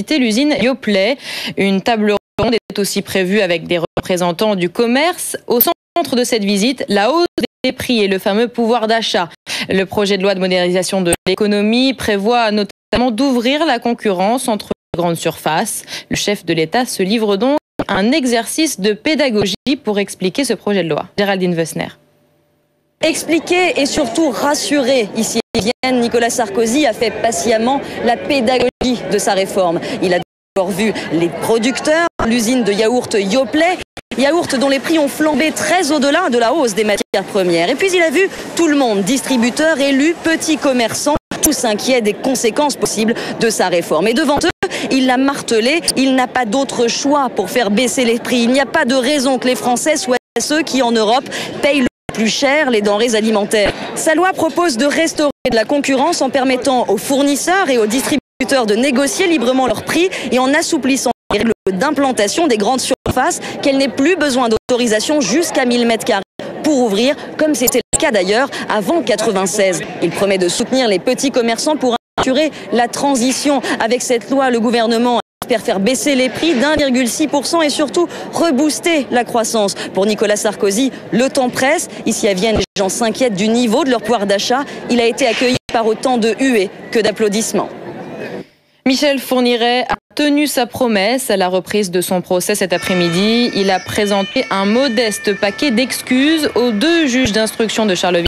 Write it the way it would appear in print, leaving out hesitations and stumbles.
visiter l'usine Yoplait. Une table ronde est aussi prévue avec des représentants du commerce. Au centre de cette visite, la hausse des prix et le fameux pouvoir d'achat. Le projet de loi de modernisation de l'économie prévoit notamment d'ouvrir la concurrence entre les grandes surfaces. Le chef de l'État se livre donc à un exercice de pédagogie pour expliquer ce projet de loi. Géraldine Wessner. Expliquer et surtout rassurer. Ici à Vienne, Nicolas Sarkozy a fait patiemment la pédagogie de sa réforme. Il a d'abord vu les producteurs, l'usine de yaourt Yoplait, yaourt dont les prix ont flambé très au-delà de la hausse des matières premières. Et puis il a vu tout le monde, distributeurs, élus, petits commerçants, tous inquiets des conséquences possibles de sa réforme. Et devant eux, il l'a martelé, il n'a pas d'autre choix pour faire baisser les prix. Il n'y a pas de raison que les Français soient ceux qui, en Europe, payent le plus cher les denrées alimentaires. Sa loi propose de restaurer de la concurrence en permettant aux fournisseurs et aux distributeurs de négocier librement leurs prix et en assouplissant les règles d'implantation des grandes surfaces, qu'elles n'aient plus besoin d'autorisation jusqu'à 1000 m² pour ouvrir, comme c'était le cas d'ailleurs avant 1996. Il promet de soutenir les petits commerçants pour assurer la transition. Avec cette loi, le gouvernement espère faire baisser les prix d'1,6% et surtout rebooster la croissance. Pour Nicolas Sarkozy, le temps presse. Ici à Vienne, les gens s'inquiètent du niveau de leur pouvoir d'achat. Il a été accueilli par autant de huées que d'applaudissements. Michel Fourniret a tenu sa promesse à la reprise de son procès cet après-midi. Il a présenté un modeste paquet d'excuses aux deux juges d'instruction de Charleville